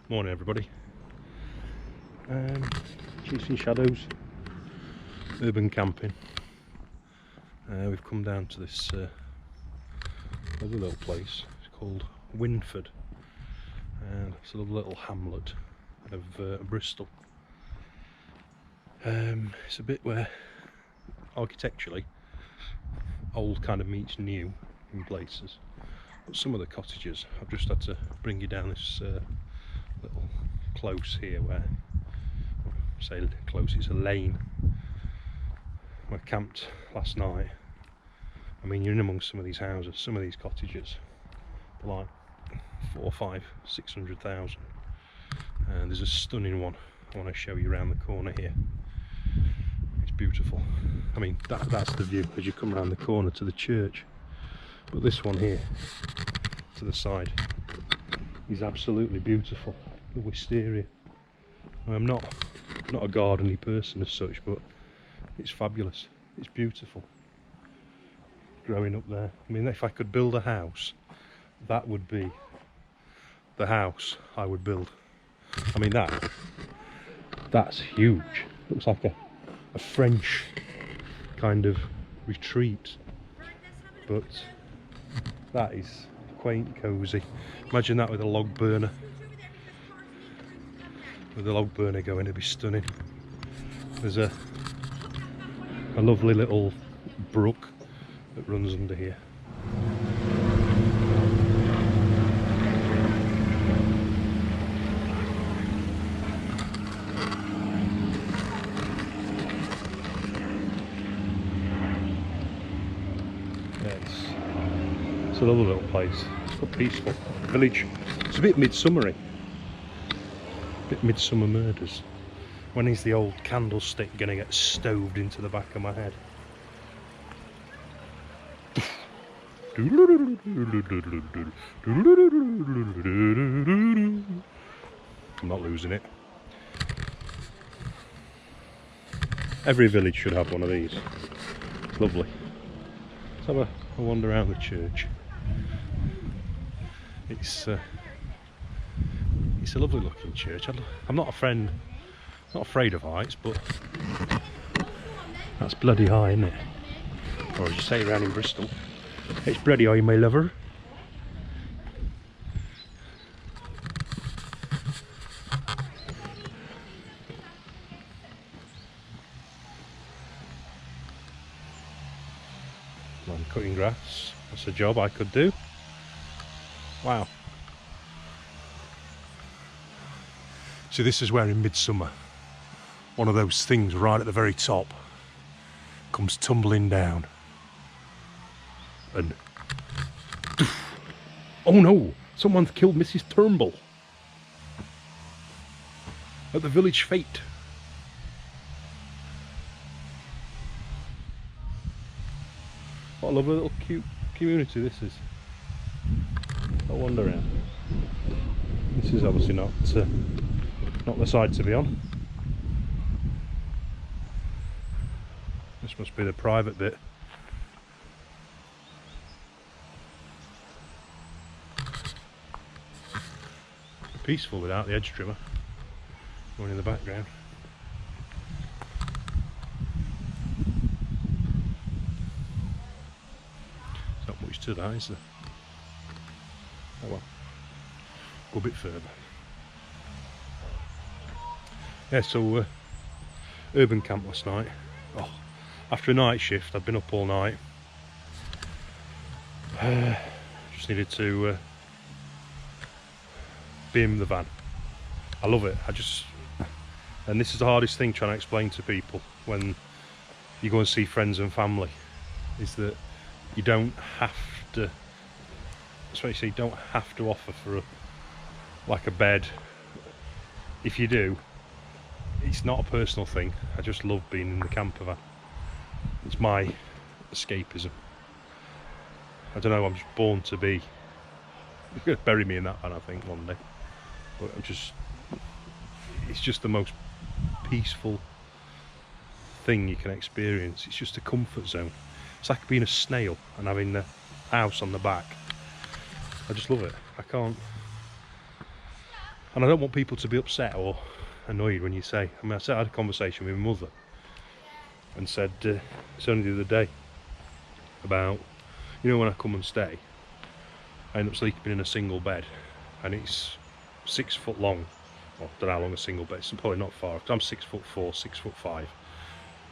Morning everybody. Chasing shadows, urban camping. We've come down to this lovely little place. It's called Winford, and it's a lovely little hamlet of Bristol. It's a bit where architecturally old kind of meets new in places, but some of the cottages, I've just had to bring you down this little close here where, say close, it's a lane. I camped last night. I mean, you're in amongst some of these houses, some of these cottages, they're like 400, 500, 600,000. And there's a stunning one I want to show you around the corner here. It's beautiful. I mean, that's the view as you come around the corner to the church. But this one here, to the side, is absolutely beautiful. The wisteria. I'm not a gardening person as such, but it's fabulous. It's beautiful. Growing up there. I mean, if I could build a house, that would be the house I would build. I mean, that's huge. Looks like a French kind of retreat, but that is quaint, cosy. Imagine that with a log burner. With the log burner going, it'd be stunning. There's a lovely little brook that runs under here. It's a lovely little place. It's quite peaceful. Village. It's a bit midsummery. Bit Midsummer Murders. When is the old candlestick gonna get stoved into the back of my head? I'm not losing it. Every village should have one of these. It's lovely. Let's have a wander around the church. It's a lovely looking church. I'm not afraid of heights, but that's bloody high, isn't it? Or as you say around in Bristol, it's bloody high, my lover. I'm cutting grass. That's a job I could do. Wow. See, this is where in midsummer, one of those things right at the very top comes tumbling down. And oh no, someone's killed Mrs. Turnbull at the village fete. What a lovely little cute community this is. I wander around. This is obviously not the side to be on. This must be the private bit. Peaceful without the edge trimmer going in the background. There's not much to that, is there? Oh well, go a bit further. Yeah, so urban camp last night. Oh, after a night shift, I'd been up all night. Just needed to beam the van. I love it. And this is the hardest thing trying to explain to people when you go and see friends and family, is that you don't have to, especially you don't have to offer for like a bed. If you do, it's not a personal thing. I just love being in the camper van. It's my escapism. I don't know, I'm just born to be. You're going to bury me in that van, I think, one day. But it's just the most peaceful thing you can experience. It's just a comfort zone. It's like being a snail and having the house on the back. I just love it. I And I don't want people to be upset or annoyed when you say, I mean, I had a conversation with my mother and said, it's only the other day, about, you know, when I come and stay, I end up sleeping in a single bed, and it's 6 foot long. Well, I don't know how long a single bed, it's probably not far, because I'm 6'4", 6'5",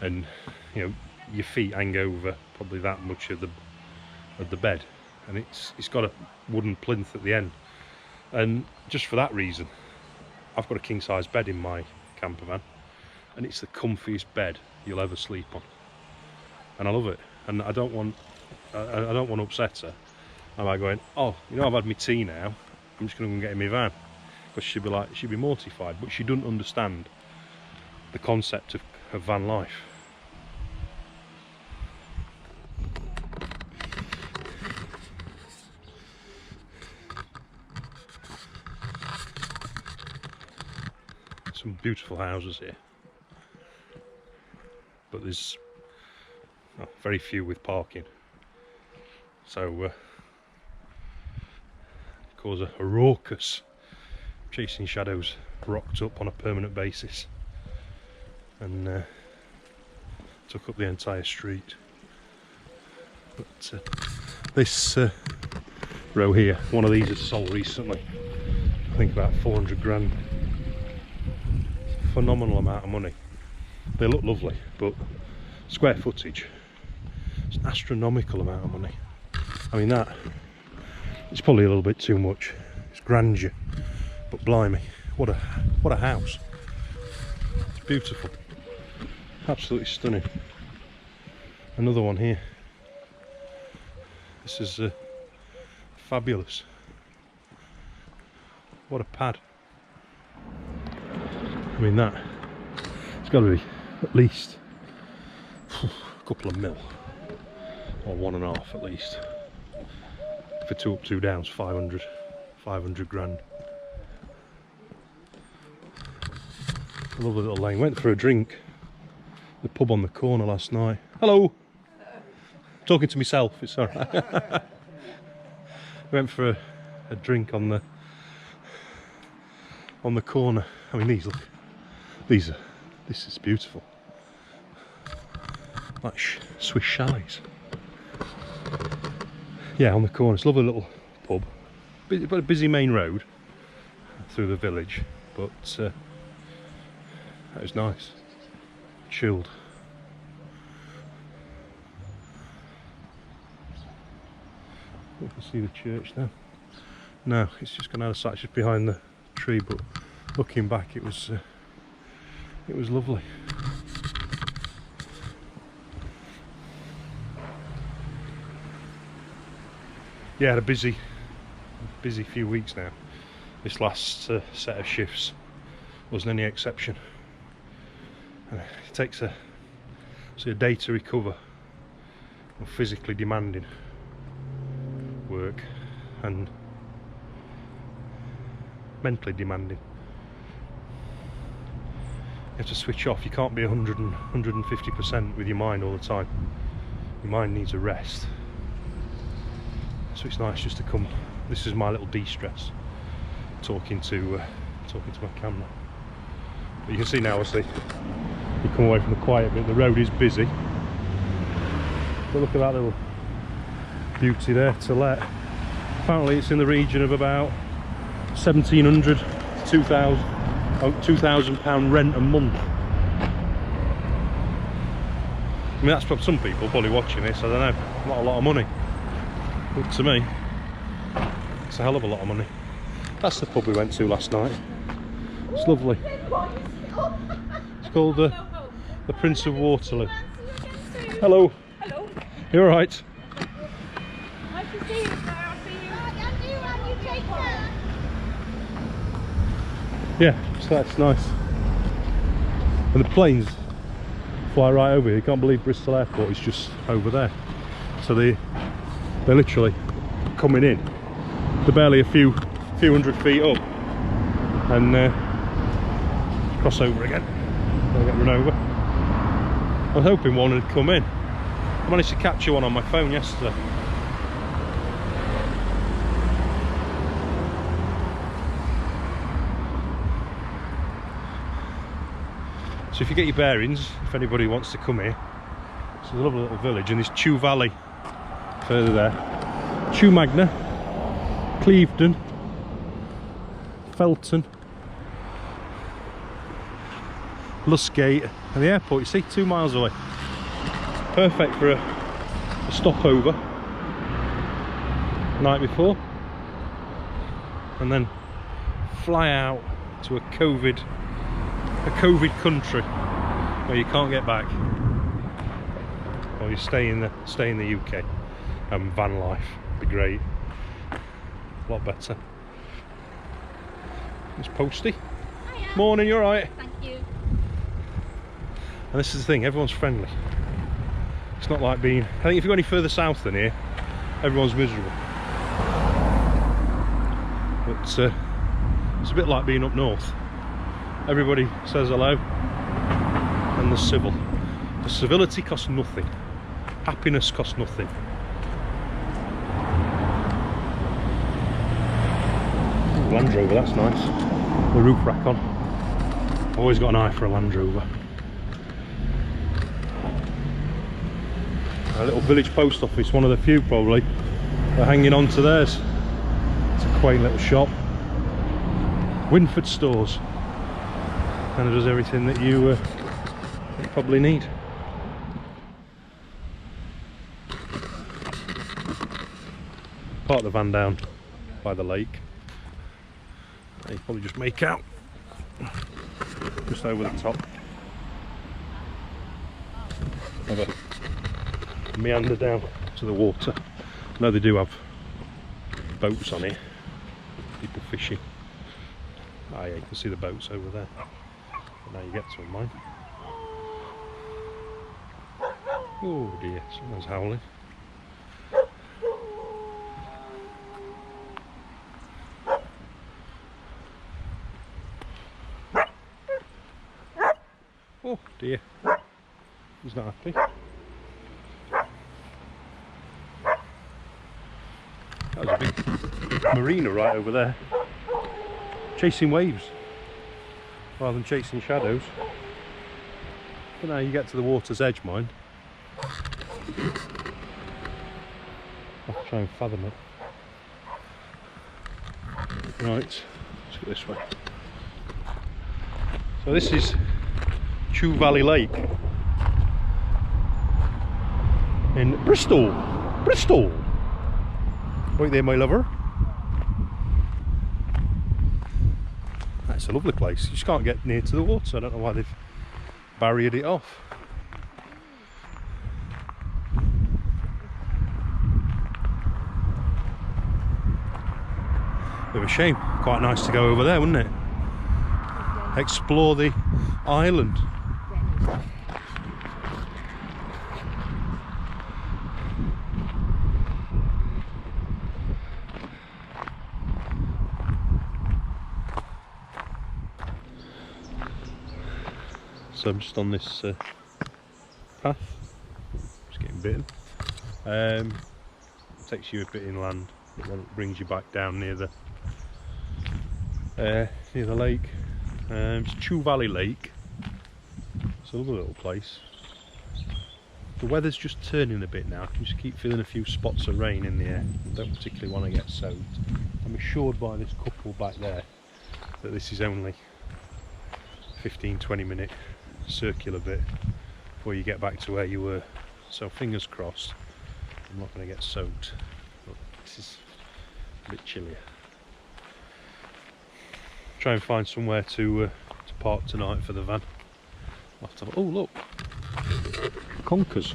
and you know, your feet hang over probably that much of the bed, and it's got a wooden plinth at the end. And just for that reason, I've got a king size bed in my camper van, and it's the comfiest bed you'll ever sleep on, and I love it. And I don't want to upset her. I'm like going, oh, you know, I've had my tea now, I'm just going to go and get in my van, because she'd be mortified, but she doesn't understand the concept of van life. Some beautiful houses here, but there's very few with parking, so cause a raucous chasing shadows rocked up on a permanent basis, and took up the entire street. But this row here, one of these is sold recently, I think about 400 grand. Phenomenal amount of money. They look lovely, but square footage, it's an astronomical amount of money. I mean, that it's probably a little bit too much. It's grandeur, but blimey, what a house. It's beautiful, absolutely stunning. Another one here. This is fabulous. What a pad. I mean, that it's got to be at least a couple of mil, or 1.5 at least. For 2 up 2 downs, 500 grand. A lovely little lane. Went for a drink at the pub on the corner last night. Hello. Talking to myself, it's alright. Went for a drink on the corner. I mean, these, look. This is beautiful. Like Swiss chalets. Yeah, on the corner. It's a lovely little pub. But a busy main road through the village. But that was nice. Chilled. You can see the church now. No, it's just gone out of sight, just behind the tree. But looking back, it was lovely. Yeah, had a busy few weeks now. This last set of shifts wasn't any exception. It takes a day to recover from physically demanding work and mentally demanding. You have to switch off. You can't be 150% with your mind all the time. Your mind needs a rest. So it's nice just to come. This is my little de-stress, talking to my camera. But you can see now, obviously, you come away from the quiet bit. The road is busy, but look at that little beauty there to let. Apparently, it's in the region of about 1,700 to 2,000 £2,000 rent a month. I mean, that's probably some people probably watching this. I don't know, not a lot of money. But to me, it's a hell of a lot of money. That's the pub we went to last night. It's lovely. It's called the Prince of Waterloo. Hello. Hello. You alright? Nice to see you, sir. I'll see you. Yeah, so that's nice. And the planes fly right over here. You can't believe Bristol Airport is just over there. So they're literally coming in. They're barely a few hundred feet up, and cross over again. They'll get run over. I was hoping one had come in. I managed to capture one on my phone yesterday. So if you get your bearings, if anybody wants to come here, it's a lovely little village, and this Chew Valley further there. Chew Magna, Clevedon, Felton, Lusgate, and the airport, you see, 2 miles away. Perfect for a stopover night before, and then fly out to a COVID country where you can't get back, or you stay in the UK. Van life would be great, a lot better. It's Posty. Hiya. Morning, you alright? Thank you. And this is the thing, everyone's friendly. It's not like being, I think if you go any further south than here, everyone's miserable. But it's a bit like being up north. Everybody says hello and they're civil. The civility costs nothing. Happiness costs nothing. Ooh, Land Rover, that's nice. The roof rack on. I've always got an eye for a Land Rover. A little village post office, one of the few probably, they're hanging on to theirs. It's a quaint little shop. Winford stores, and it does everything that you probably need. Park the van down by the lake. You probably just make out just over the top. Have a meander down to the water. No, they do have boats on here, people fishing. Ah yeah, you can see the boats over there. But now you get to them, mind. Oh dear, someone's howling. Oh dear, he's not happy. That was a big marina right over there. Chasing waves rather than chasing shadows. But now you get to the water's edge, mind. I'll try and fathom it. Right, let's go this way. So this is Chew Valley Lake in Bristol. Bristol! Right there, my lover. It's a lovely place. You just can't get near to the water. I don't know why they've barriered it off. Bit of a shame. Quite nice to go over there, wouldn't it? Explore the island. So I'm just on this path, just getting bitten. Takes you a bit inland, but then it brings you back down near the lake. It's Chew Valley Lake. It's a lovely little place. The weather's just turning a bit now. I can just keep feeling a few spots of rain in the air. I don't particularly want to get soaked. I'm assured by this couple back there that this is only 15-20 minute circular bit before you get back to where you were, so fingers crossed I'm not going to get soaked, but this is a bit chillier. Try and find somewhere to park tonight for the van. Oh look, conkers.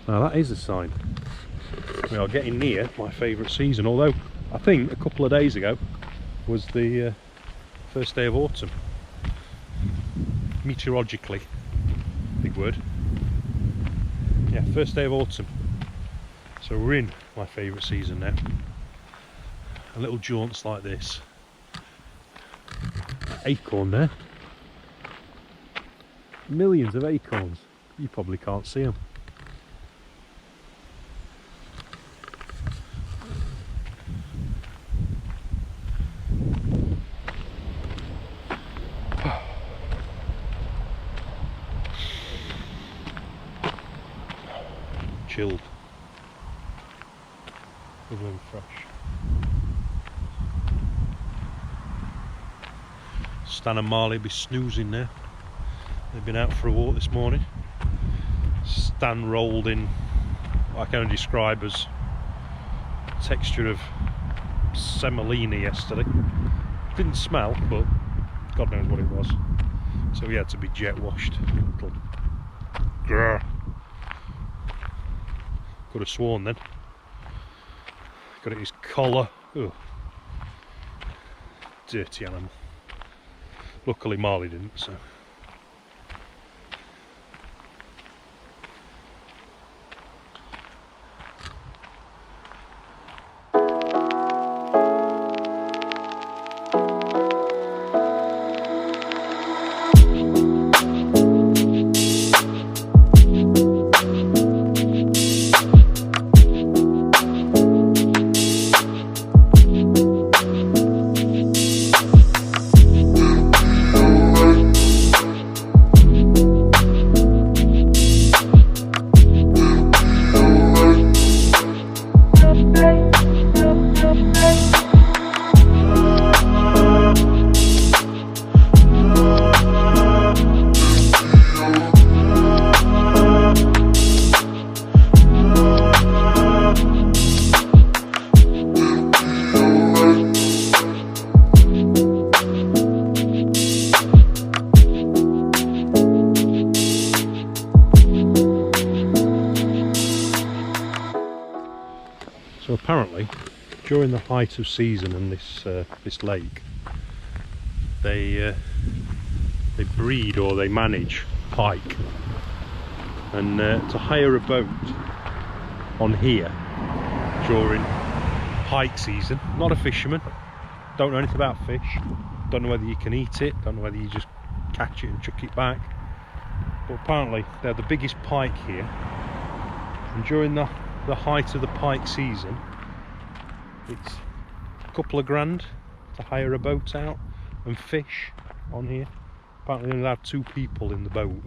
Now that is a sign we are getting near my favourite season, although I think a couple of days ago was the first day of autumn. Meteorologically, big word. Yeah, first day of autumn. So we're in my favourite season now. A little jaunts like this. Acorn there. Millions of acorns. You probably can't see them. chilled. Lovely and fresh. Stan and Marley be snoozing now. They've been out for a walk this morning. Stan rolled in what I can only describe as texture of semolina yesterday. Didn't smell, but God knows what it was. So he had to be jet washed. Grr. Could have sworn then. Got at his collar. Ugh. Dirty animal. Luckily Marley didn't, so. So apparently, during the height of season in this lake, they breed or they manage pike, and to hire a boat on here during pike season. Not a fisherman, don't know anything about fish, don't know whether you can eat it, don't know whether you just catch it and chuck it back, but apparently they're the biggest pike here, and during the height of the pike season it's a couple of grand to hire a boat out and fish on here. Apparently they only have 2 people in the boat,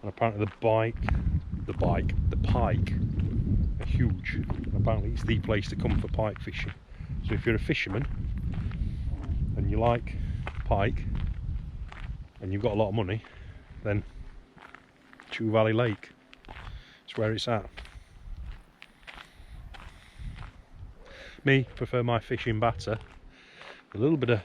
and apparently the pike are huge. Apparently it's the place to come for pike fishing. So if you're a fisherman and you like pike and you've got a lot of money, then Chew Valley Lake is where it's at. Me, prefer my fishing batter, a little bit of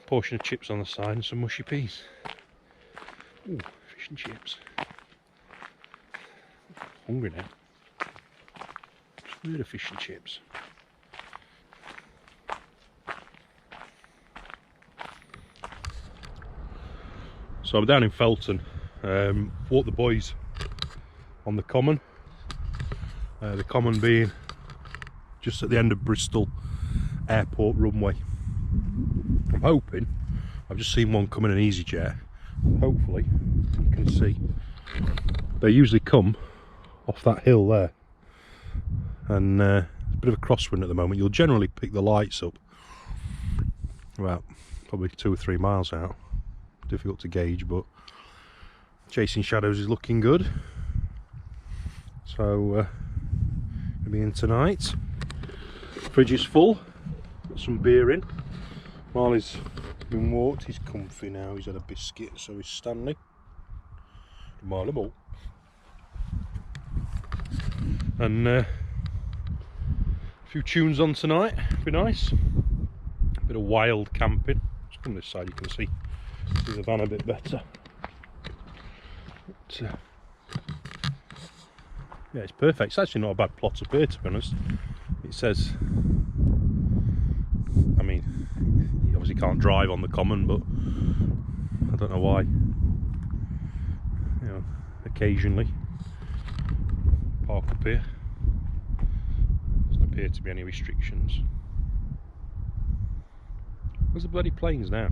portion of chips on the side and some mushy peas. Ooh, fish and chips. Hungry now. Just a bit of fish and chips. So I'm down in Felton. Walked the boys on the common. The common being just at the end of Bristol airport runway. I'm hoping, I've just seen one come in an EasyJet, hopefully you can see, they usually come off that hill there, and a bit of a crosswind at the moment. You'll generally pick the lights up about probably 2 or 3 miles out, difficult to gauge, but chasing shadows is looking good. So gonna be in tonight. Fridge is full, got some beer in. Marley's been walked, he's comfy now, he's had a biscuit, so he's standing. Marley ball. And a few tunes on tonight, be nice. A bit of wild camping. Just come this side, you can see the van a bit better. But, yeah, it's perfect. It's actually not a bad plot up here, to be honest. It says, I mean, you obviously can't drive on the common, but I don't know why. You know, occasionally park up here. Doesn't appear to be any restrictions. Where's the bloody planes now?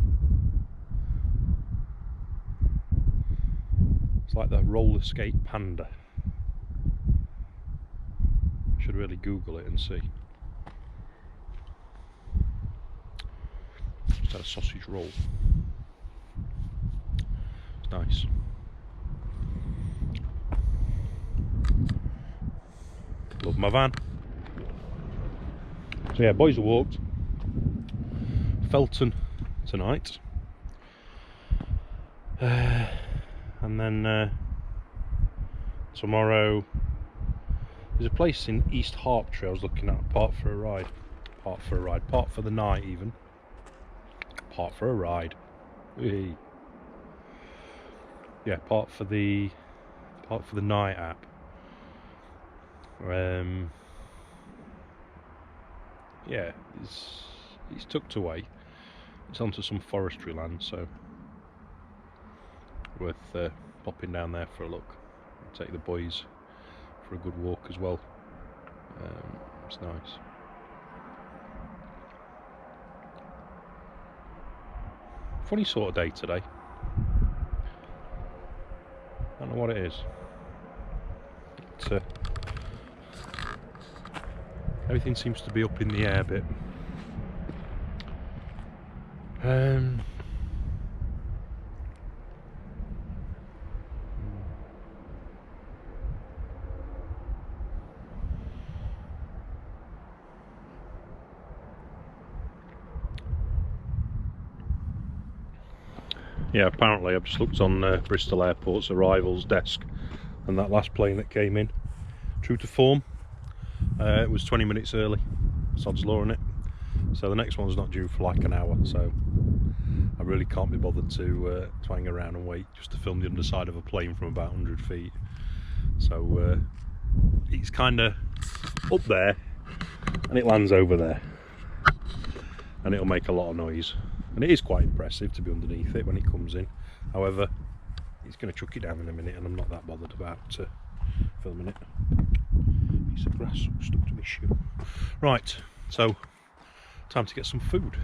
It's like the roller skate panda. Should really Google it and see. Just had a sausage roll. It's nice. Love my van. So yeah, boys have walked. Felton tonight. And then tomorrow there's a place in East Hertfordshire I was looking at. Part for a ride. Part for the night even. Part for a ride. Hey. Yeah, part for the night app. Yeah, it's tucked away. It's onto some forestry land, so worth popping down there for a look. Take the boys for a good walk as well. It's nice. Funny sort of day today. I don't know what it is. Everything seems to be up in the air a bit. Yeah, apparently I've just looked on Bristol Airport's arrivals desk, and that last plane that came in, true to form, it was 20 minutes early. Sod's law on it. So the next one's not due for like an hour, so I really can't be bothered to hang around and wait just to film the underside of a plane from about 100 feet. So it's kind of up there and it lands over there, and it'll make a lot of noise. And it is quite impressive to be underneath it when it comes in. However, it's going to chuck it down in a minute, and I'm not that bothered about filming it. Piece of grass stuck to my shoe. Right, so time to get some food.